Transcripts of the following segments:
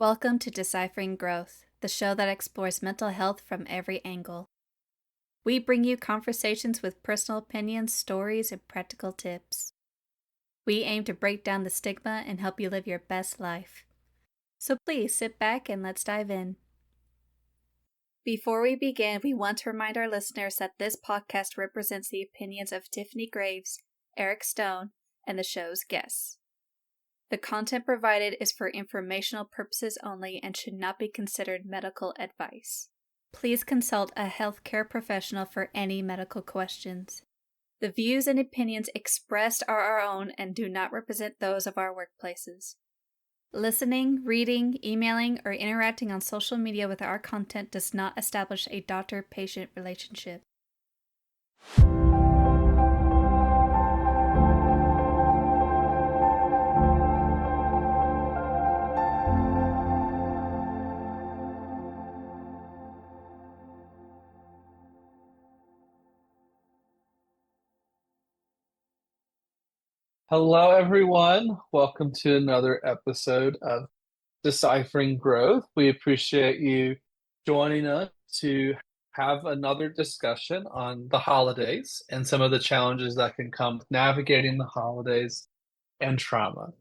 Welcome to Deciphering Growth, the show that explores mental health from every angle. We bring you conversations with personal opinions, stories, and practical tips. We aim to break down the stigma and help you live your best life. So please sit back and let's dive in. Before we begin, we want to remind our listeners that this podcast represents the opinions of Tiffany Graves, Eric Stone, and the show's guests. The content provided is for informational purposes only and should not be considered medical advice. Please consult a healthcare professional for any medical questions. The views and opinions expressed are our own and do not represent those of our workplaces. Listening, reading, emailing, or interacting on social media with our content does not establish a doctor-patient relationship. Hello, everyone. Welcome to another episode of Deciphering Growth. We appreciate you joining us to have another discussion on the holidays and some of the challenges that can come with navigating the holidays and trauma.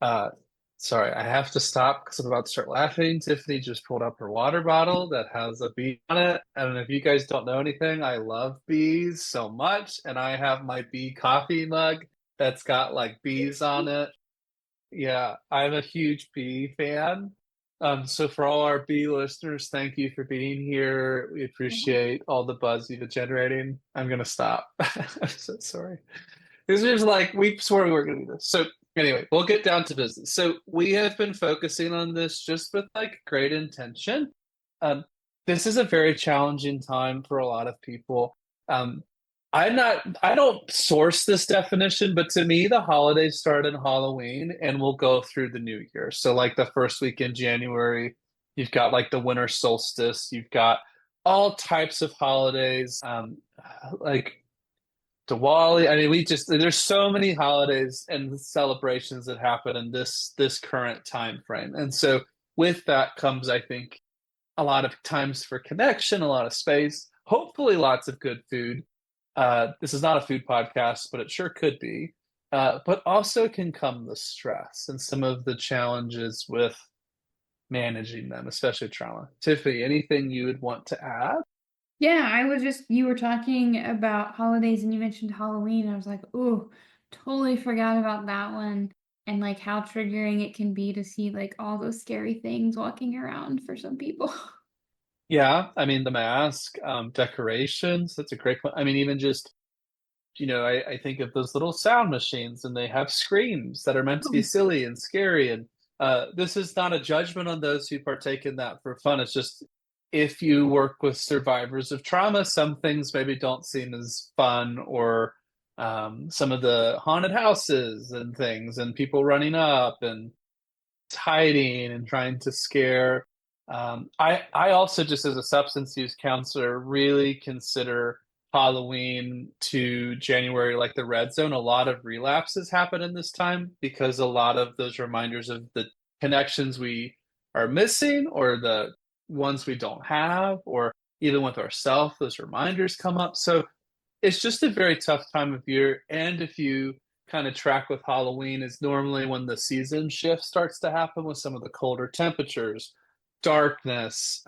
Uh, Sorry, I have to stop because I'm about to start laughing. Tiffany just pulled up her water bottle that has a bee on it. I don't know if you guys don't know anything. I love bees so much, and I have my bee coffee mug that's got like bees on it. Yeah, I'm a huge bee fan. So for all our bee listeners, thank you for being here. We appreciate all the buzz you've been generating. I'm gonna stop. I'm so sorry. This is like we swore we were gonna do this. So anyway, we'll get down to business. So we have been focusing on this just with like great intention. Um, this is a very challenging time for a lot of people. Um, I don't source this definition, but to me, the holidays start in Halloween and will go through the new year. So, like the first week in January, you've got like the winter solstice, you've got all types of holidays, like Diwali. I mean, there's so many holidays and celebrations that happen in this current time frame. And so with that comes, I think, a lot of times for connection, a lot of space, hopefully lots of good food. This is not a food podcast, but it sure could be. But also can come the stress and some of the challenges with managing them, especially trauma. Tiffany, anything you would want to add? Yeah, you were talking about holidays and you mentioned Halloween. I was like, ooh, totally forgot about that one. And like how triggering it can be to see like all those scary things walking around for some people. Yeah, I mean the mask, decorations. That's a great point. I mean, even just I think of those little sound machines, and they have screams that are meant to be silly and scary. And this is not a judgment on those who partake in that for fun. It's just if you work with survivors of trauma, some things maybe don't seem as fun, or some of the haunted houses and things, and people running up and hiding and trying to scare. I also, just as a substance use counselor, really consider Halloween to January like the red zone. A lot of relapses happen in this time because a lot of those reminders of the connections we are missing, or the ones we don't have, or even with ourselves, those reminders come up. So it's just a very tough time of year. And if you kind of track with Halloween, is normally when the season shift starts to happen with some of the colder temperatures, darkness.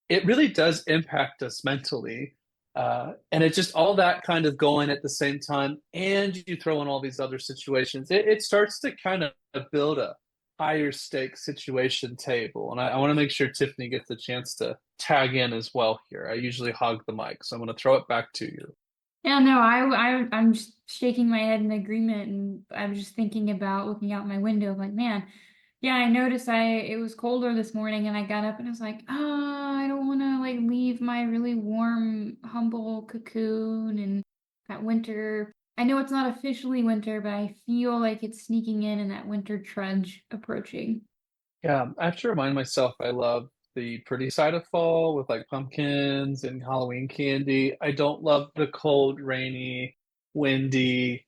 It really does impact us mentally. And it just all that kind of going at the same time, and you throw in all these other situations, it starts to kind of build a higher stakes situation table. And I want to make sure Tiffany gets a chance to tag in as well here. I usually hog the mic, so I'm going to throw it back to you. Yeah, no, I'm just shaking my head in agreement, and I was just thinking about looking out my window, like, man, yeah, I noticed it was colder this morning, and I got up and I was like, I don't want to like leave my really warm, humble cocoon and that winter. I know it's not officially winter, but I feel like it's sneaking in and that winter trudge approaching. Yeah, I have to remind myself I love the pretty side of fall with like pumpkins and Halloween candy. I don't love the cold, rainy, windy,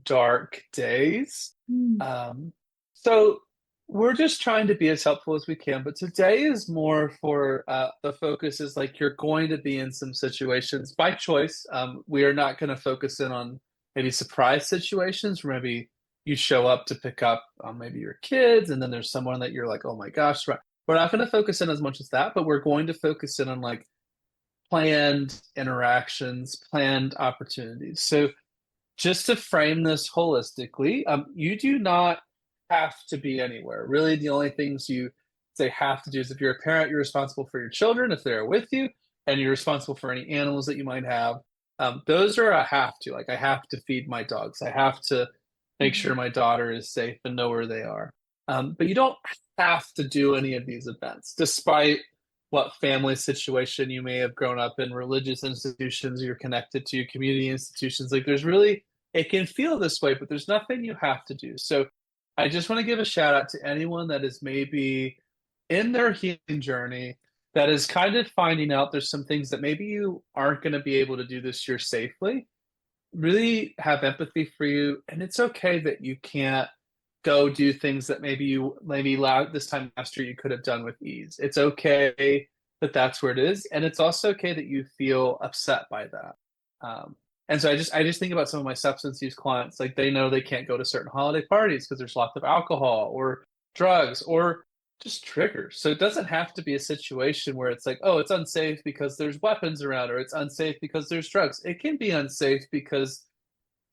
dark days. Mm. Um, so We're just trying to be as helpful as we can, but today is more for the focus is like you're going to be in some situations by choice. We are not going to focus in on maybe surprise situations where maybe you show up to pick up maybe your kids and then there's someone that you're like, oh my gosh, right. We're not going to focus in as much as that, but we're going to focus in on like planned interactions, planned opportunities. So just to frame this holistically, you do not have to be anywhere. Really, the only things you say have to do is if you're a parent, you're responsible for your children if they're with you, and you're responsible for any animals that you might have. Those are a have to. Like I have to feed my dogs. I have to make Mhm. sure my daughter is safe and know where they are. But you don't have to do any of these events, despite what family situation you may have grown up in, religious institutions you're connected to, community institutions. Like there's really, it can feel this way, but there's nothing you have to do. So I just want to give a shout out to anyone that is maybe in their healing journey that is kind of finding out there's some things that maybe you aren't going to be able to do this year safely. Really have empathy for you. And it's okay that you can't go do things that maybe this time last year you could have done with ease. It's okay that that's where it is, and it's also okay that you feel upset by that. And so I just think about some of my substance use clients, like they know they can't go to certain holiday parties because there's lots of alcohol or drugs or just triggers. So it doesn't have to be a situation where it's like, oh, it's unsafe because there's weapons around or it's unsafe because there's drugs. It can be unsafe because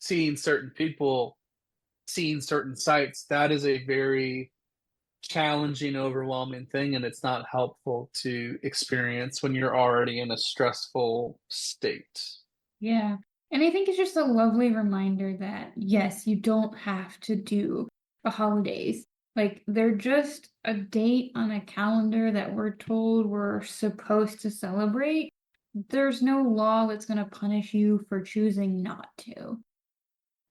seeing certain people, seeing certain sites, that is a very challenging, overwhelming thing, and it's not helpful to experience when you're already in a stressful state. Yeah. And I think it's just a lovely reminder that, yes, you don't have to do the holidays. Like, they're just a date on a calendar that we're told we're supposed to celebrate. There's no law that's going to punish you for choosing not to.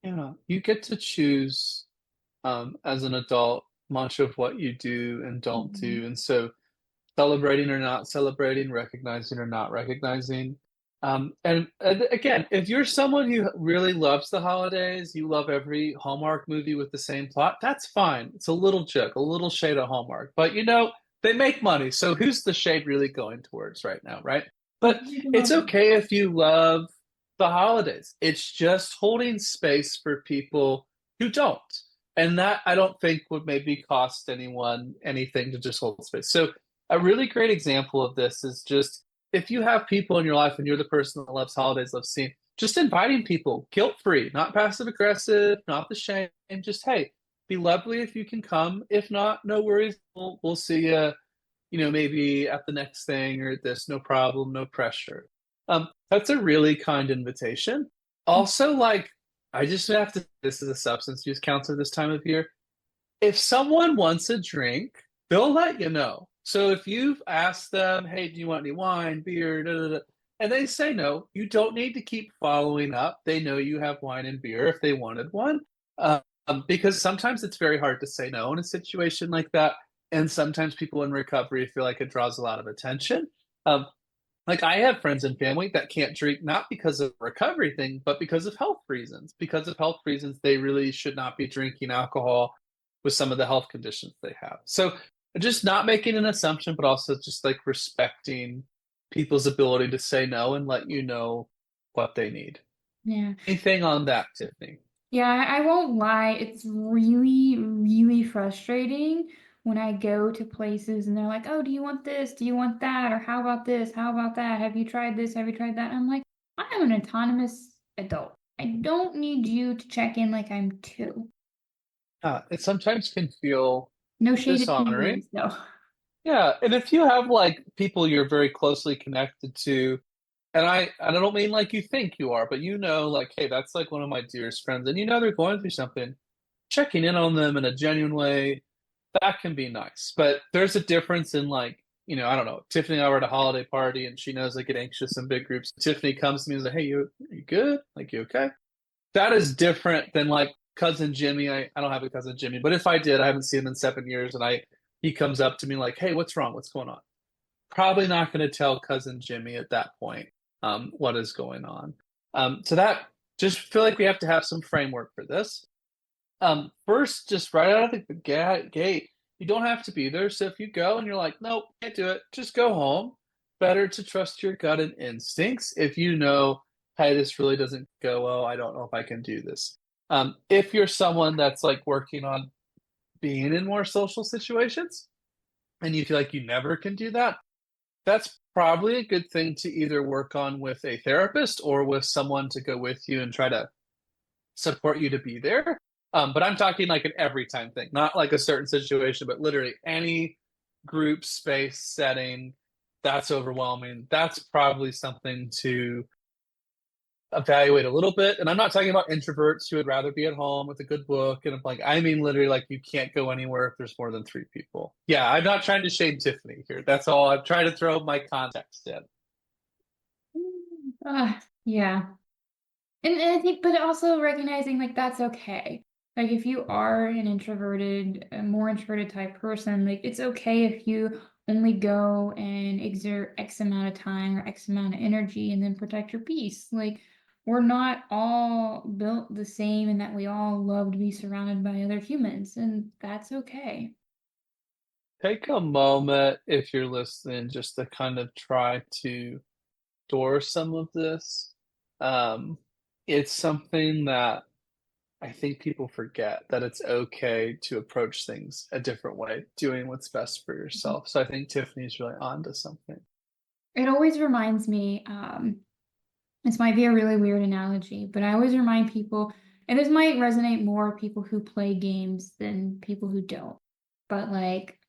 Yeah, you get to choose as an adult much of what you do and don't Mhm. do. And so celebrating or not celebrating, recognizing or not recognizing. And again, if you're someone who really loves the holidays, you love every Hallmark movie with the same plot, that's fine. It's a little joke, a little shade of Hallmark. But they make money. So who's the shade really going towards right now, right? But it's okay if you love the holidays. It's just holding space for people who don't. And that I don't think would maybe cost anyone anything to just hold space. So a really great example of this is just if you have people in your life and you're the person that loves holidays, loves seeing, just inviting people guilt free, not passive aggressive, not the shame. Just, hey, be lovely if you can come. If not, no worries. We'll see you, maybe at the next thing or this, no problem, no pressure. That's a really kind invitation. Also, like, I just have to, this is a substance use counselor this time of year. If someone wants a drink, they'll let you know. So if you've asked them, hey, do you want any wine, beer, da, da, da, and they say no, you don't need to keep following up. They know you have wine and beer if they wanted one. Because sometimes it's very hard to say no in a situation like that. And sometimes people in recovery feel like it draws a lot of attention. Um, like I have friends and family that can't drink not because of a recovery thing, but because of health reasons. Because of health reasons, they really should not be drinking alcohol with some of the health conditions they have. So just not making an assumption, but also just like respecting people's ability to say no and let you know what they need. Yeah. Anything on that, Tiffany? Yeah, I won't lie. It's really, really frustrating when I go to places and they're like, oh, do you want this? Do you want that? Or how about this? How about that? Have you tried this? Have you tried that? I'm like, I am an autonomous adult. I don't need you to check in like I'm two. It sometimes can feel No shade at dishonoring. teenagers, though. Yeah, and if you have like people you're very closely connected to, and I don't mean like you think you are, but like, hey, that's like one of my dearest friends, and they're going through something, checking in on them in a genuine way, that can be nice. But there's a difference in like, I don't know, Tiffany and I were at a holiday party and she knows I get anxious in big groups. Tiffany comes to me and says, hey, you good? Like, you okay? That is different than like cousin Jimmy. I don't have a cousin Jimmy, but if I did, I haven't seen him in 7 years, and he comes up to me like, hey, what's wrong? What's going on? Probably not going to tell cousin Jimmy at that point what is going on. So that just feel like we have to have some framework for this. First, just right out of the gate, You don't have to be there. So if you go and you're like, nope, can't do it, just go home. Better to trust your gut and instincts if you know, hey, this really doesn't go well. I don't know if I can do this. If you're someone that's like working on being in more social situations and you feel like you never can do that, that's probably a good thing to either work on with a therapist or with someone to go with you and try to support you to be there. But I'm talking like an every time thing, not like a certain situation, but literally any group space setting that's overwhelming. That's probably something to evaluate a little bit. And I'm not talking about introverts who would rather be at home with a good book. And I'm like, I mean, literally, like you can't go anywhere if there's more than 3 people. Yeah, I'm not trying to shame Tiffany here. That's all. I'm trying to throw my context in. Yeah. And I think, but also recognizing like that's okay. Like if you are an introverted, a more introverted type person, like it's okay if you only go and exert X amount of time or X amount of energy and then protect your peace. Like we're not all built the same and that we all love to be surrounded by other humans, and that's okay. Take a moment if you're listening just to kind of try to store some of this. Um, it's something that I think people forget that it's okay to approach things a different way, doing what's best for yourself. So I think Tiffany's really onto something. It always reminds me, this might be a really weird analogy, but I always remind people, and this might resonate more with people who play games than people who don't. But like,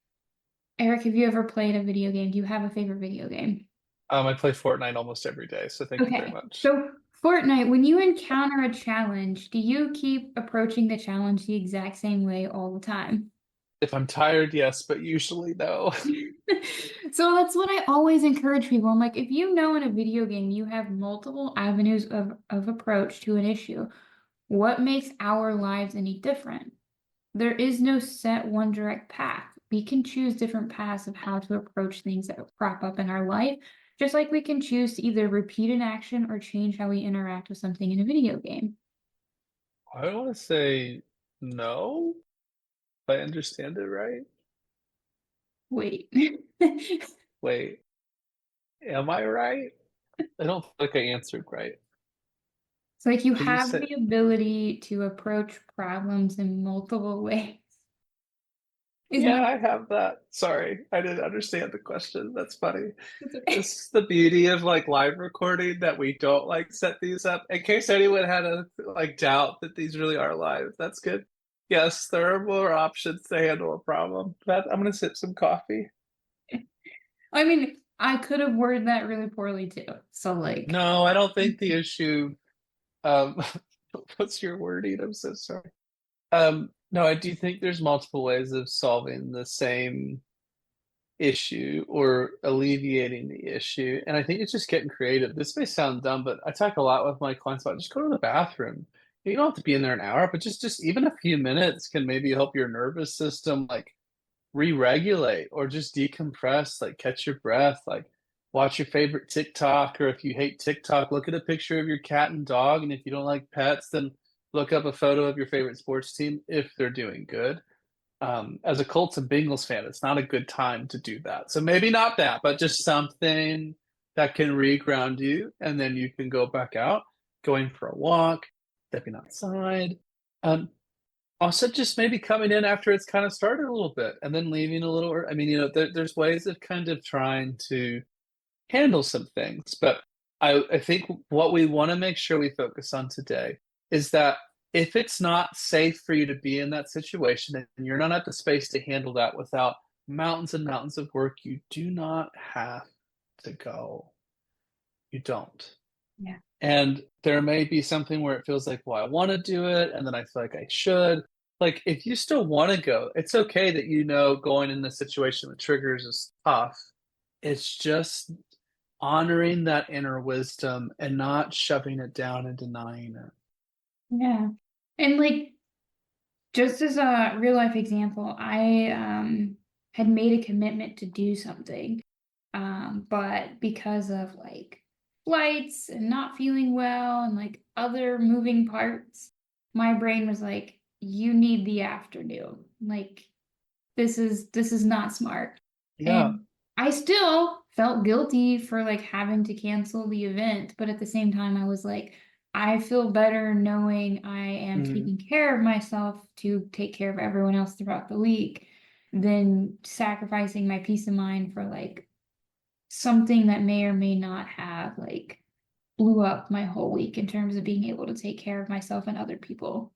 Eric, have you ever played a video game? Do you have a favorite video game? I play Fortnite almost every day, so thank you very Okay, much. so Fortnite, when you encounter a challenge, do you keep approaching the challenge the exact same way all the time? If I'm tired, yes, but usually no. So that's what I always encourage people. I'm like, if you know in a video game you have multiple avenues of approach to an issue, what makes our lives any different? There is no set one direct path. We can choose different paths of how to approach things that crop up in our life, just like we can choose to either repeat an action or change how we interact with something in a video game. I want to say no, if I understand it right. Wait. Wait, am I right? I don't feel like I answered right. It's like you Can you have say? the ability to approach problems in multiple ways. Is Yeah, my I have that. Sorry, I didn't understand the question. That's funny. It's okay. This is the beauty of like live recording that we don't like set these up in case anyone had a like doubt that these really are live. That's good. Yes, there are more options to handle a problem. But I'm gonna sip some coffee. I mean, I could have worded that really poorly too. So like, No, I don't think the issue. Um, what's your wording? I'm so sorry. No, I do think there's multiple ways of solving the same issue or alleviating the issue. And I think it's just getting creative. This may sound dumb, but I talk a lot with my clients about just go to the bathroom. You don't have to be in there an hour, but just even a few minutes can maybe help your nervous system like re-regulate or just decompress, like catch your breath, like watch your favorite TikTok, or if you hate TikTok, look at a picture of your cat and dog. And if you don't like pets, then look up a photo of your favorite sports team if they're doing good. As a Colts and Bengals fan, it's not a good time to do that. So maybe not that, but just something that can reground you, and then you can go back out, going for a walk, stepping outside. Um, Also, just maybe coming in after it's kind of started a little bit, and then leaving a little. I mean, there's ways of kind of trying to handle some things, but I think what we want to make sure we focus on today is that if it's not safe for you to be in that situation and you're not at the space to handle that without mountains and mountains of work, you do not have to go. You don't. yeah. And there may be something where it feels like, well, I want to do it, and then I feel like I should. Like, if you still want to go, it's okay that you know going in a situation with triggers is tough. It's just honoring that inner wisdom and not shoving it down and denying it. Yeah. And like, just as a real life example, I had made a commitment to do something. But because of like flights and not feeling well and like other moving parts, my brain was like, you need the afternoon. Like this is not smart. Yeah. And I still felt guilty for like having to cancel the event, but at the same time I was like, I feel better knowing I am Mhm. taking care of myself to take care of everyone else throughout the week than sacrificing my peace of mind for like something that may or may not have like blew up my whole week in terms of being able to take care of myself and other people.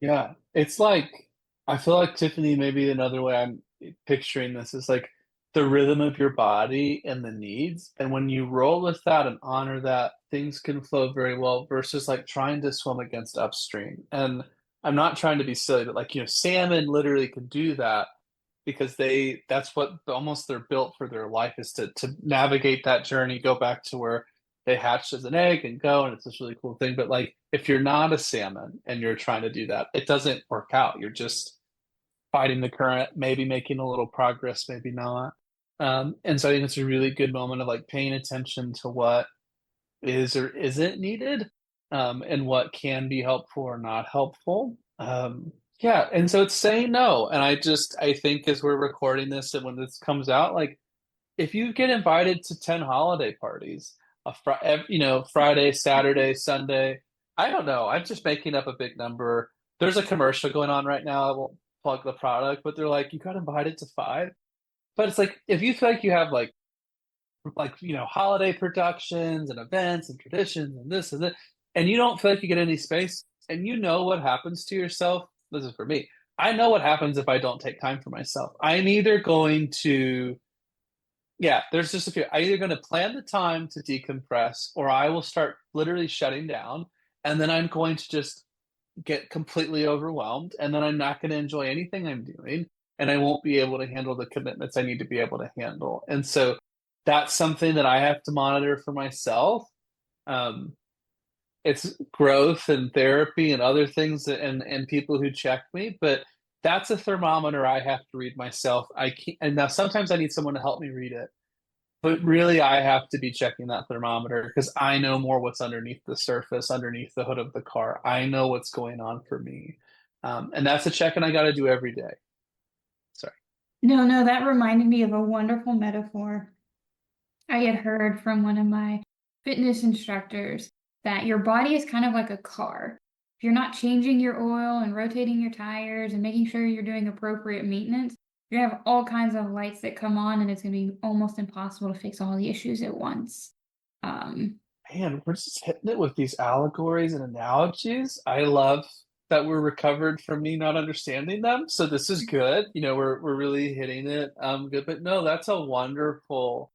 Yeah. It's like, I feel like Tiffany, maybe another way I'm picturing this is like the rhythm of your body and the needs. And when you roll with that and honor that, things can flow very well versus like trying to swim against upstream. And I'm not trying to be silly, but like, salmon literally can do that because that's what almost they're built for their life is to navigate that journey, go back to where they hatched as an egg and go, and it's this really cool thing. But like if you're not a salmon and you're trying to do that, it doesn't work out. You're just fighting the current, maybe making a little progress, maybe not. And so I think it's a really good moment of like paying attention to what is or isn't needed, and what can be helpful or not helpful. Yeah, and so it's saying no. And I think as we're recording this and when this comes out, like if you get invited to 10 holiday parties, Friday, Saturday, Sunday, I don't know. I'm just making up a big number. There's a commercial going on right now. I won't plug the product, but they're like, you got invited to five. But it's like if you feel like you have holiday productions and events and traditions and this and that, and you don't feel like you get any space, and you know what happens to yourself. This is for me. I know what happens if I don't take time for myself. I'm either going to, yeah, there's just a few. I'm either going to plan the time to decompress, or I will start literally shutting down, and then I'm going to just get completely overwhelmed, and then I'm not going to enjoy anything I'm doing, and I won't be able to handle the commitments I need to be able to handle. And so that's something that I have to monitor for myself. Um, it's growth and therapy and other things and people who check me, but that's a thermometer I have to read myself. I can't, and now sometimes I need someone to help me read it. But really, I have to be checking that thermometer because I know more what's underneath the surface, underneath the hood of the car. I know what's going on for me. And that's a check and I got to do every day. Sorry. No, no, that reminded me of a wonderful metaphor I had heard from one of my fitness instructors that your body is kind of like a car. If you're not changing your oil and rotating your tires and making sure you're doing appropriate maintenance, you're gonna have all kinds of lights that come on and it's gonna be almost impossible to fix all the issues at once. Um, Man, we're just hitting it with these allegories and analogies. I love that we're recovered from me not understanding them. So this is good. We're really hitting it good. But no, that's a wonderful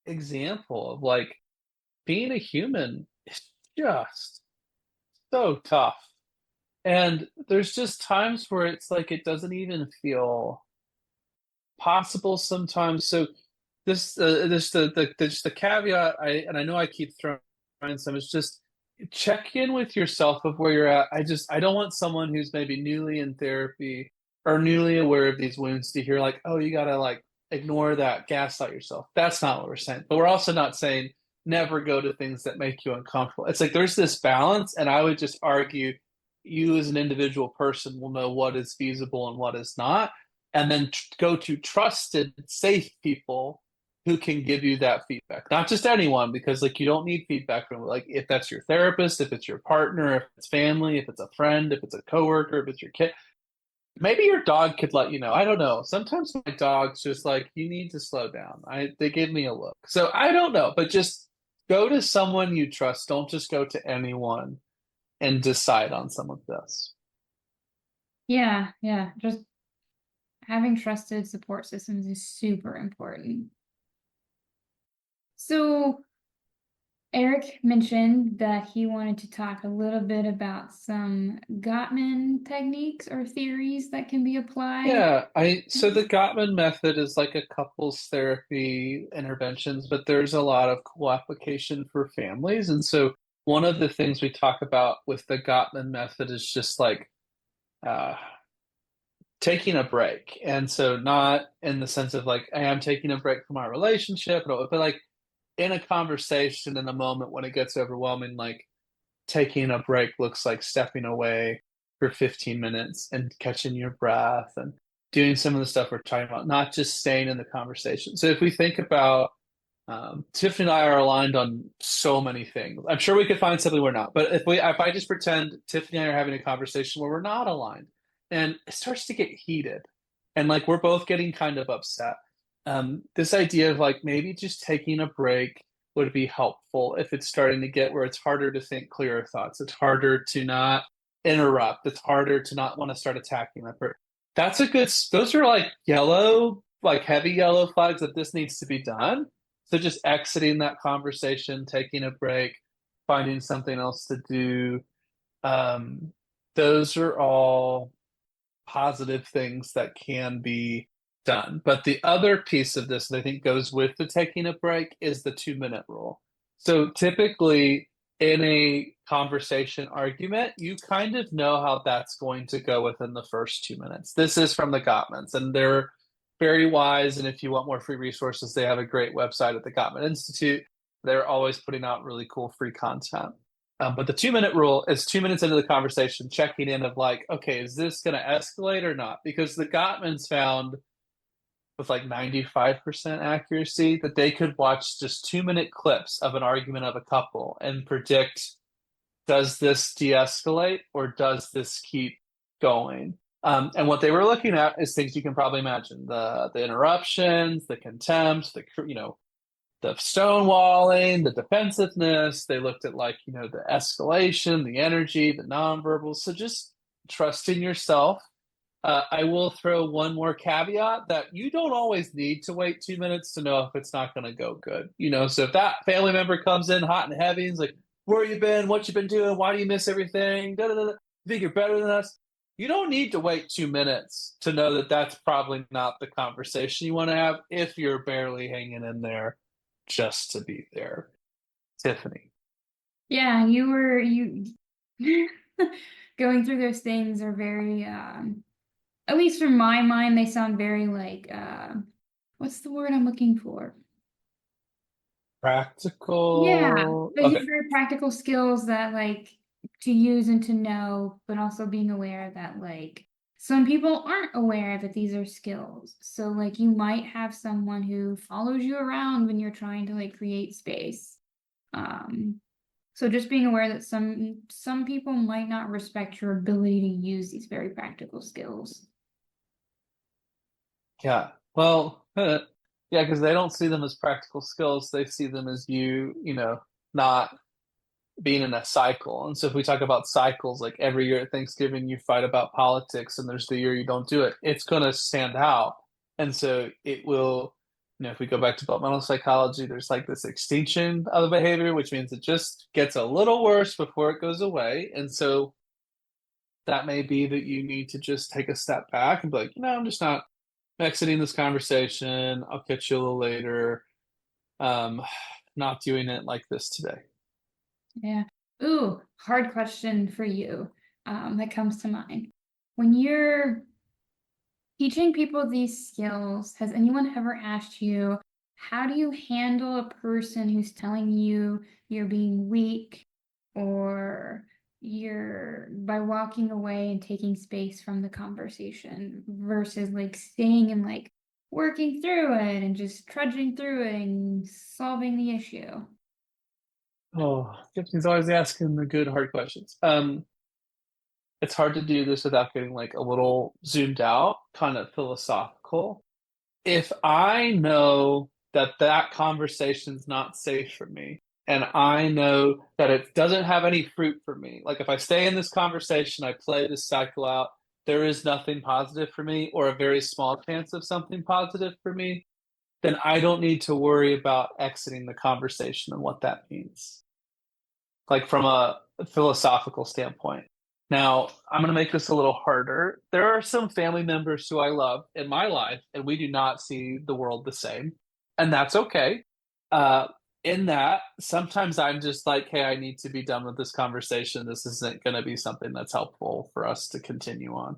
example of like being a human is just so tough. And there's just times where it's like it doesn't even feel possible sometimes. So this the just the caveat I know I keep throwing some. It's just check in with yourself of where you're at. I don't want someone who's maybe newly in therapy or newly aware of these wounds to hear like, oh, you gotta like ignore that, gaslight yourself. That's not what we're saying. But we're also not saying never go to things that make you uncomfortable. It's like there's this balance, and I would just argue you as an individual person will know what is feasible and what is not, and then go to trusted, safe people who can give you that feedback. Not just anyone, because like you don't need feedback from like if that's your therapist, if it's your partner, if it's family, if it's a friend, if it's a coworker, if it's your kid. Maybe your dog could let you know. I don't know. Sometimes my dog's just like, you need to slow down. They give me a look. So I don't know, but just go to someone you trust. Don't just go to anyone and decide on some of this. yeah, yeah, just having trusted support systems is super important. So Eric mentioned that he wanted to talk a little bit about some Gottman techniques or theories that can be applied. Yeah, I so the Gottman method is like a couples therapy interventions, but there's a lot of cool application for families. And so one of the things we talk about with the Gottman method is just like uh taking a break. And so not in the sense of like, hey, I'm taking a break from our relationship, but like in a conversation in a moment when it gets overwhelming, like taking a break looks like stepping away for 15 minutes and catching your breath and doing some of the stuff we're talking about, not just staying in the conversation. So if we think about Tiffany and I are aligned on so many things. I'm sure we could find something we're not. But if I just pretend Tiffany and I are having a conversation where we're not aligned, and it starts to get heated, and like we're both getting kind of upset, this idea of like maybe just taking a break would be helpful if it's starting to get where it's harder to think clearer thoughts. It's harder to not interrupt. It's harder to not want to start attacking that person. That's a good. Those are like yellow, like heavy yellow flags that this needs to be done. So just exiting that conversation, taking a break, finding something else to do. Um, those are all positive things that can be done. But the other piece of this that I think goes with the taking a break is the 2 minute rule. So typically in a conversation argument, you kind of know how that's going to go within the first 2 minutes. This is from the Gottmans, and they're very wise. And if you want more free resources, they have a great website at the Gottman Institute. They're always putting out really cool free content. But the 2 minute rule is 2 minutes into the conversation, checking in of like, okay, is this going to escalate or not? Because the Gottmans found with like 95% accuracy that they could watch just 2 minute clips of an argument of a couple and predict, does this de-escalate or does this keep going? And what they were looking at is things you can probably imagine: the interruptions, the contempt, the stonewalling, the defensiveness. They looked at like the escalation, the energy, the nonverbals. So just trust in yourself. I will throw one more caveat that you don't always need to wait 2 minutes to know if it's not going to go good. So if that family member comes in hot and heavy and is like, where you been? What you been doing? Why do you miss everything? Da, da, da, da. You think you're better than us? You don't need to wait 2 minutes to know that that's probably not the conversation you want to have if you're barely hanging in there just to be there. Tiffany. Yeah, you going through those things are very at least from my mind, they sound very like what's the word I'm looking for? Yeah, Practical. but Okay. very practical skills that like to use and to know, but also being aware that like some people aren't aware that these are skills. So like you might have someone who follows you around when you're trying to like create space. So just being aware that some people might not respect your ability to use these very practical skills. Yeah. Well, yeah, because they don't see them as practical skills. They see them as not being in a cycle. And so if we talk about cycles, like every year at Thanksgiving, you fight about politics, and there's the year you don't do it, it's going to stand out. And so it will, if we go back to developmental psychology, there's like this extinction of the behavior, which means it just gets a little worse before it goes away. And so that may be that you need to just take a step back and be like, I'm just not exiting this conversation. I'll catch you a little later. Not doing it like this today. Yeah. Ooh, hard question for you that comes to mind. When you're teaching people these skills, has anyone ever asked you, how do you handle a person who's telling you you're being weak or you're by walking away and taking space from the conversation versus like staying and like working through it and just trudging through it and solving the issue? Oh, Tiffany's always asking the good hard questions. It's hard to do this without getting like a little zoomed out, kind of philosophical. If I know that that conversation's not safe for me, and I know that it doesn't have any fruit for me, like if I stay in this conversation, I play this cycle out, there is nothing positive for me, or a very small chance of something positive for me, then I don't need to worry about exiting the conversation and what that means, like from a philosophical standpoint. Now, I'm going to make this a little harder. There are some family members who I love in my life, and we do not see the world the same. And that's okay. Uh, in that, sometimes I'm just like, hey, I need to be done with this conversation. This isn't going to be something that's helpful for us to continue on.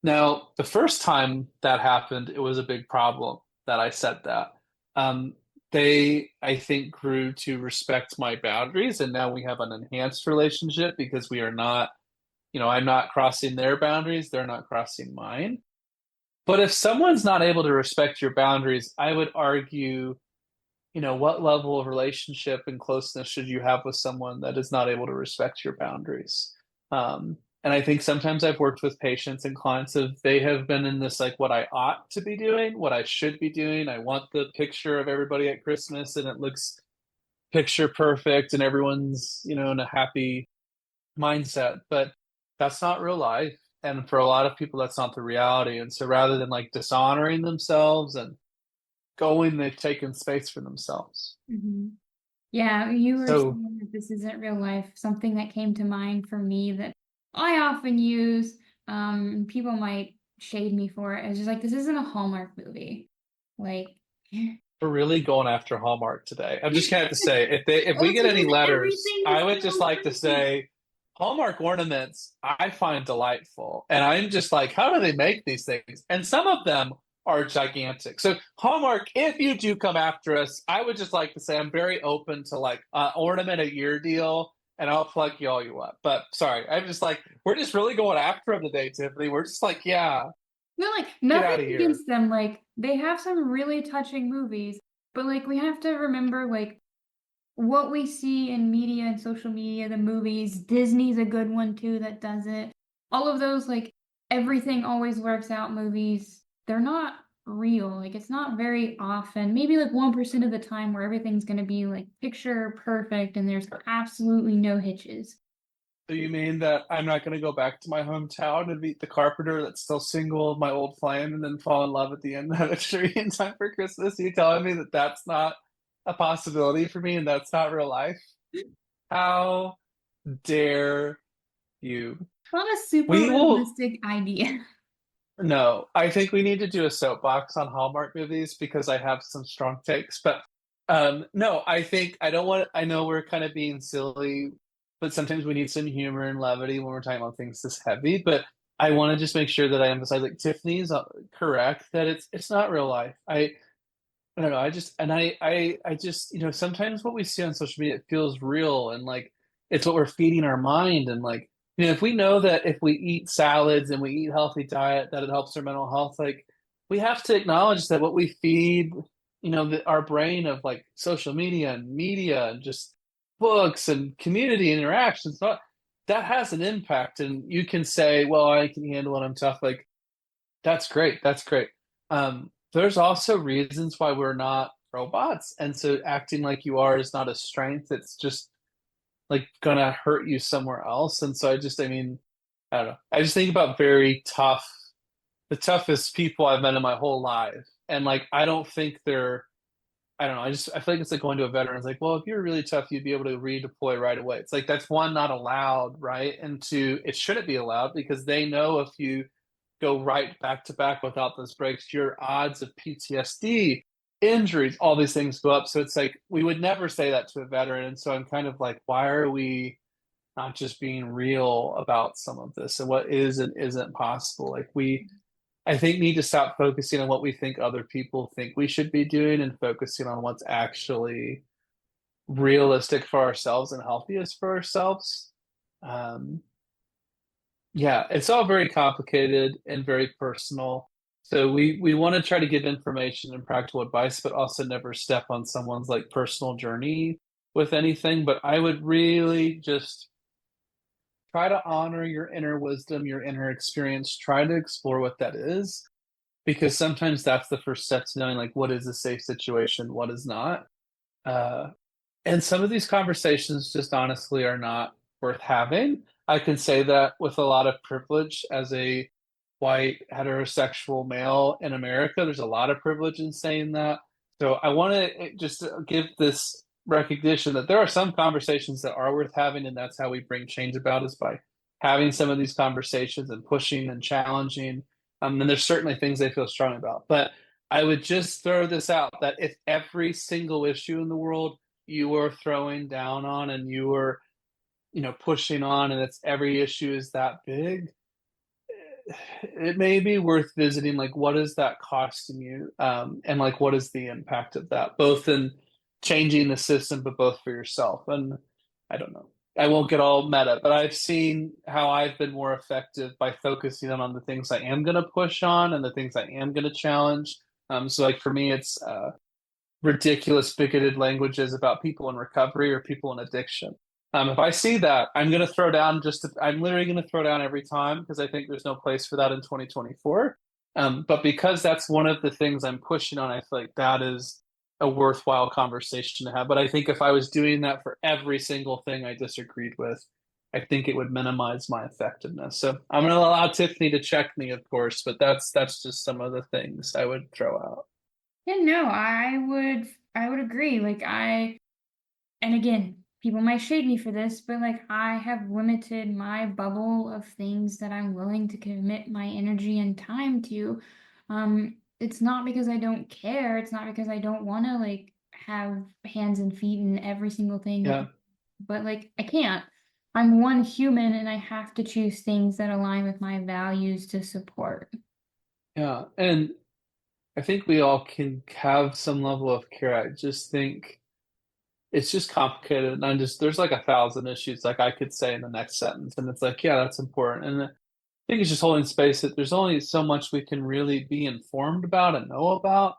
Now, the first time that happened, it was a big problem that I said that. Um, they, I think, grew to respect my boundaries, and now we have an enhanced relationship because we are not, I'm not crossing their boundaries, they're not crossing mine. But if someone's not able to respect your boundaries, I would argue, what level of relationship and closeness should you have with someone that is not able to respect your boundaries? And I think sometimes I've worked with patients and clients of they have been in this like what I ought to be doing, what I should be doing. I want the picture of everybody at Christmas and it looks picture perfect and everyone's, in a happy mindset, but that's not real life. And for a lot of people, that's not the reality. And so rather than like dishonoring themselves and going, they've taken space for themselves. Mm-hmm. Yeah, you were So saying that this isn't real life. Something that came to mind for me that I often use, people might shade me for it. It's just like, this isn't a Hallmark movie. Like, we're really going after Hallmark today. I'm just gonna have to say, if oh, we it's get any because letters, everything I is would just so like to perfect. say Hallmark ornaments I find delightful. And I'm just like, how do they make these things? And some of them are gigantic. So Hallmark, if you do come after us, I would just like to say I'm very open to like ornament a year deal and I'll plug you all you up. But sorry, I'm just like, we're just really going after them today, Tiffany. We're just like, yeah, No, like get nothing out of here. against them. Like they have some really touching movies, but like we have to remember like what we see in media and social media, the movies. Disney's a good one too that does it. All of those like everything always works out movies. They're not real. Like it's not very often. Maybe like 1% of the time where everything's gonna be like picture perfect and there's absolutely no hitches. So you mean that I'm not going to go back to my hometown and meet the carpenter that's still single, my old flame, and then fall in love at the end of a tree in time for Christmas? You telling me that that's not a possibility for me and that's not real life? How dare you? Not a super We will. realistic idea. No, I think we need to do a soapbox on Hallmark movies because I have some strong takes. But no, I think I don't want. I know we're kind of being silly, but sometimes we need some humor and levity when we're talking about things this heavy. But I want to just make sure that I emphasize, like Tiffany's correct that it's not real life. I don't know. I just and I just sometimes what we see on social media it feels real and like it's what we're feeding our mind and like if we know that if we eat salads and we eat healthy diet that it helps our mental health like we have to acknowledge that what we feed our brain of like social media and just books and community interactions that has an impact and you can say well I can handle it I'm tough like that's great. There's also reasons why we're not robots, and so acting like you are is not a strength. It's just like gonna hurt you somewhere else. And so I mean, I don't know. I just think about the toughest people I've met in my whole life, and like I don't think they're. I don't know. I feel like it's like going to a veteran. It's like, well, if you're really tough, you'd be able to redeploy right away. It's like that's one not allowed, right? And two, it shouldn't be allowed because they know if you go right back to back without those breaks, your odds of PTSD, injuries, all these things go up. So it's like we would never say that to a veteran. And so I'm kind of like, why are we not just being real about some of this and what is and isn't possible? Like I think need to stop focusing on what we think other people think we should be doing and focusing on what's actually realistic for ourselves and healthiest for ourselves. Um, yeah, it's all very complicated and very personal. So we want to try to give information and practical advice, but also never step on someone's like personal journey with anything. But I would really just try to honor your inner wisdom, your inner experience, try to explore what that is, because sometimes that's the first step to knowing like what is a safe situation, what is not. Uh, and some of these conversations just honestly are not worth having. I can say that with a lot of privilege as a white heterosexual male in America. There's a lot of privilege in saying that. So I want to just give this recognition that there are some conversations that are worth having, and that's how we bring change about is by having some of these conversations and pushing and challenging. And there's certainly things they feel strong about. But I would just throw this out that if every single issue in the world you were throwing down on and you were pushing on and it's every issue is that big it may be worth visiting like what is that costing you and like what is the impact of that both in changing the system but both for yourself and I don't know I won't get all meta, but I've seen how I've been more effective by focusing on the things I am going to push on and the things I am going to challenge. So like for me, it's ridiculous bigoted languages about people in recovery or people in addiction. If I see that, I'm going to throw down I'm literally going to throw down every time because I think there's no place for that in 2024. But because that's one of the things I'm pushing on, I feel like that is a worthwhile conversation to have. But I think if I was doing that for every single thing I disagreed with, I think it would minimize my effectiveness. So I'm going to allow Tiffany to check me, of course, but that's just some of the things I would throw out. Yeah, no, I would agree. And again, people might shade me for this, but like I have limited my bubble of things that I'm willing to commit my energy and time to. It's not because I don't care. It's not because I don't want to like have hands and feet in every single thing Yeah. but like I can't. I'm one human and I have to choose things that align with my values to support. Yeah. And I think we all can have some level of care. I just think it's just complicated. And there's like 1,000 issues like I could say in the next sentence. And it's like, yeah, that's important. And I think it's just holding space that there's only so much we can really be informed about and know about,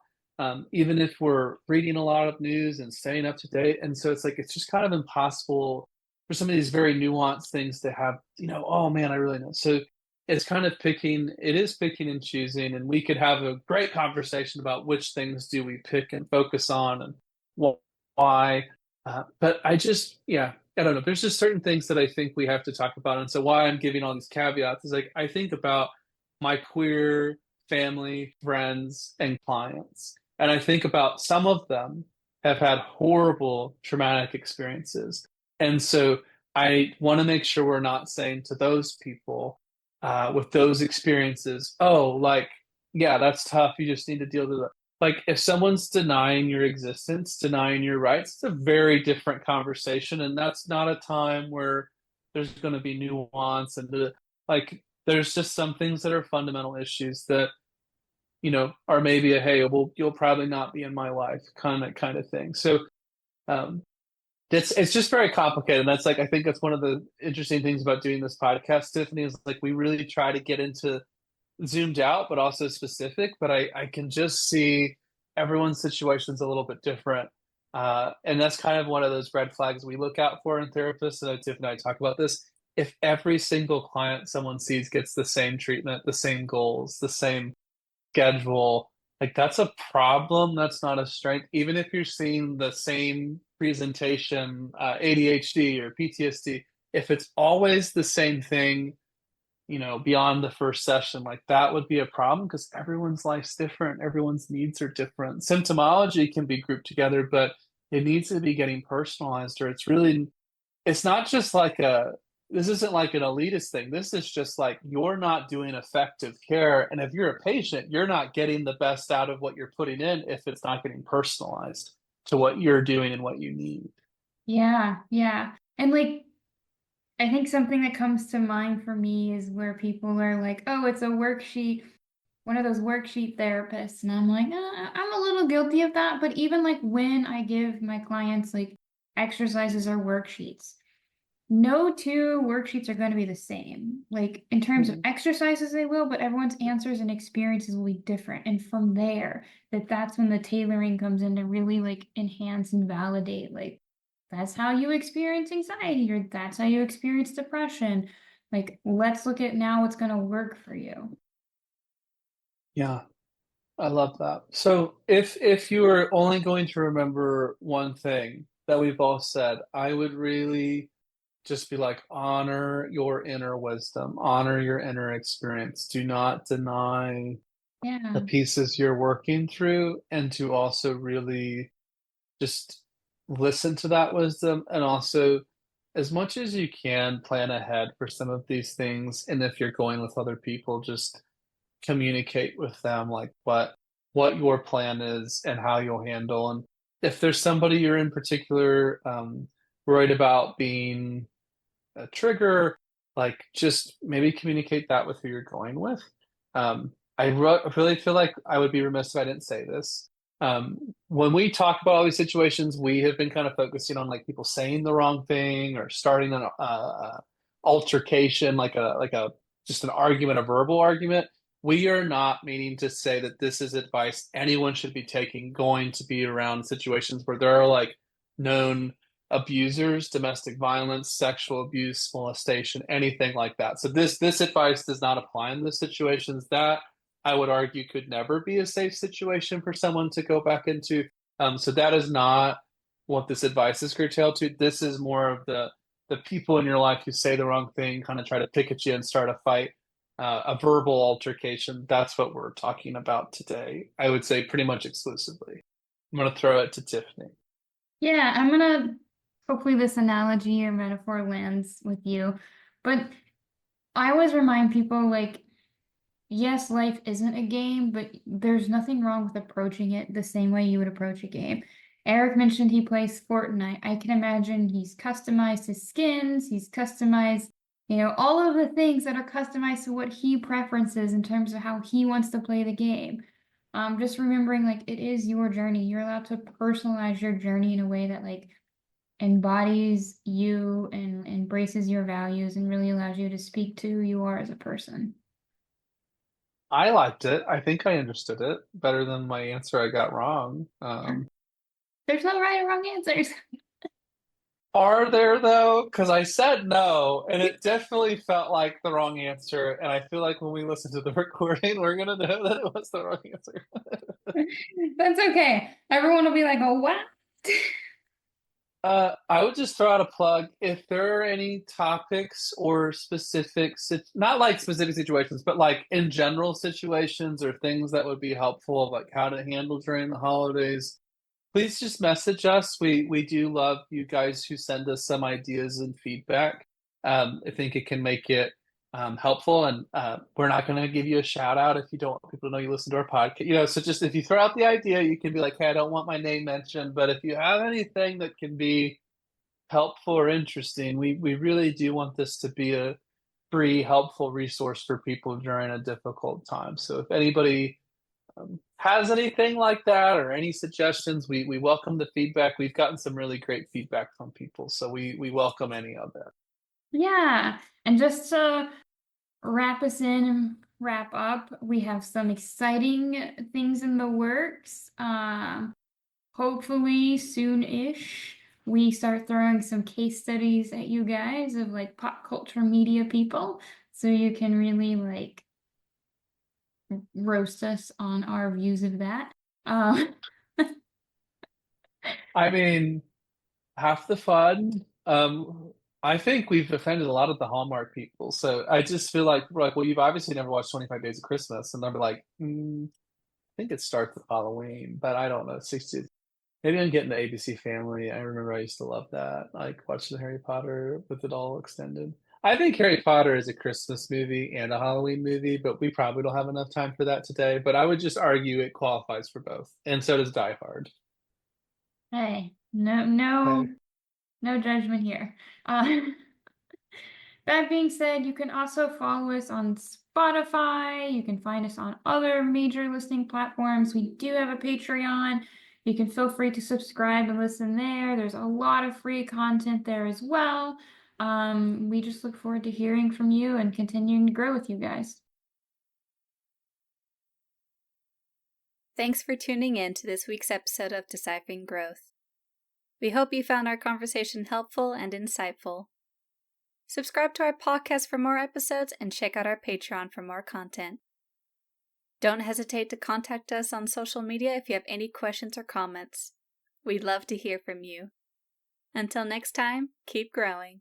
even if we're reading a lot of news and staying up to date. And so it's like, it's just kind of impossible for some of these very nuanced things to have, oh man, I really know. So it's kind of it is picking and choosing. And we could have a great conversation about which things do we pick and focus on and why. But yeah, I don't know. There's just certain things that I think we have to talk about. And so why I'm giving all these caveats is like, I think about my queer family, friends, and clients. And I think about some of them have had horrible traumatic experiences. And so I want to make sure we're not saying to those people with those experiences, oh, like, yeah, that's tough. You just need to deal with it. Like if someone's denying your existence, denying your rights, it's a very different conversation. And that's not a time where there's going to be nuance like there's just some things that are fundamental issues that, are maybe hey, well, you'll probably not be in my life kind of thing. So um it's just very complicated. And that's like I think that's one of the interesting things about doing this podcast, Tiffany, is like we really try to get into zoomed out, but also specific. But I can just see everyone's situation's a little bit different. And that's kind of one of those red flags we look out for in therapists. And Tiff and I talk about this. If every single client someone sees gets the same treatment, the same goals, the same schedule, like that's a problem. That's not a strength. Even if you're seeing the same presentation, ADHD or PTSD, if it's always the same thing, beyond the first session, like that would be a problem because everyone's life's different. Everyone's needs are different. Symptomology can be grouped together, but it needs to be getting personalized, or it's not just this isn't like an elitist thing. This is just like you're not doing effective care. And if you're a patient, you're not getting the best out of what you're putting in if it's not getting personalized to what you're doing and what you need. Yeah, yeah. And like I think something that comes to mind for me is where people are like, oh, it's a worksheet, one of those worksheet therapists. And I'm like, I'm a little guilty of that. But even like when I give my clients like exercises or worksheets, no two worksheets are going to be the same. Like in terms of exercises, they will, but everyone's answers and experiences will be different. And from there, that's when the tailoring comes in to really like enhance and validate like that's how you experience anxiety or that's how you experience depression. Like let's look at now what's going to work for you. Yeah, I love that. So if you were only going to remember one thing that we've all said, I would really just be like, honor your inner wisdom, honor your inner experience. Do not deny the Yeah. pieces you're working through, and to also really just listen to that wisdom. And also, as much as you can, plan ahead for some of these things. And if you're going with other people, just communicate with them like what your plan is and how you'll handle. And if there's somebody you're in particular worried about being a trigger, like just maybe communicate that with who you're going with. I really feel like I would be remiss if I didn't say this. When we talk about all these situations, we have been kind of focusing on like people saying the wrong thing or starting an altercation, like a just an argument, a verbal argument. We are not meaning to say that this is advice anyone should be taking going to be around situations where there are like known abusers, domestic violence, sexual abuse, molestation, anything like that. So this advice does not apply in those situations. That I would argue could never be a safe situation for someone to go back into. So that is not what this advice is curtailed to. This is more of the people in your life who say the wrong thing, kind of try to pick at you and start a fight, a verbal altercation. That's what we're talking about today. I would say pretty much exclusively. I'm going to throw it to Tiffany. Yeah, I'm gonna hopefully this analogy or metaphor lands with you. But I always remind people like, yes, life isn't a game, but there's nothing wrong with approaching it the same way you would approach a game. Eric mentioned he plays Fortnite. I can imagine he's customized his skins, he's customized, all of the things that are customized to what he preferences in terms of how he wants to play the game. Just remembering like it is your journey. You're allowed to personalize your journey in a way that like embodies you and embraces your values and really allows you to speak to who you are as a person. I liked it. I think I understood it better than my answer I got wrong. There's no right or wrong answers. Are there though? Because I said no, and it definitely felt like the wrong answer. And I feel like when we listen to the recording, we're gonna know that it was the wrong answer. That's okay. Everyone will be like, oh, what? I would just throw out a plug. If there are any topics or not like specific situations, but like in general situations or things that would be helpful of like how to handle during the holidays, please just message us. We do love you guys who send us some ideas and feedback. I think it can make it helpful, and we're not going to give you a shout out if you don't want people to know you listen to our podcast. So just if you throw out the idea, you can be like, "Hey, I don't want my name mentioned," but if you have anything that can be helpful or interesting, we really do want this to be a free, helpful resource for people during a difficult time. So if anybody has anything like that or any suggestions, we welcome the feedback. We've gotten some really great feedback from people, so we welcome any of it. Yeah. And just to wrap us in and wrap up, we have some exciting things in the works. Hopefully soon-ish, we start throwing some case studies at you guys of like pop culture media people, so you can really like roast us on our views of that. I mean, half the fun. I think we've offended a lot of the Hallmark people, so I just feel like we're like, well, you've obviously never watched 25 Days of Christmas, and they'll be like, I think it starts with Halloween, but I don't know. 60. Maybe I'm getting the ABC Family. I remember I used to love that, like watching Harry Potter with it all extended. I think Harry Potter is a Christmas movie and a Halloween movie, but we probably don't have enough time for that today. But I would just argue it qualifies for both, and so does Die Hard. Hey, no Okay. judgment here. That being said, you can also follow us on Spotify. You can find us on other major listening platforms. We do have a Patreon. You can feel free to subscribe and listen there. There's a lot of free content there as well. We just look forward to hearing from you and continuing to grow with you guys. Thanks for tuning in to this week's episode of Deciphering Growth. We hope you found our conversation helpful and insightful. Subscribe to our podcast for more episodes and check out our Patreon for more content. Don't hesitate to contact us on social media if you have any questions or comments. We'd love to hear from you. Until next time, keep growing.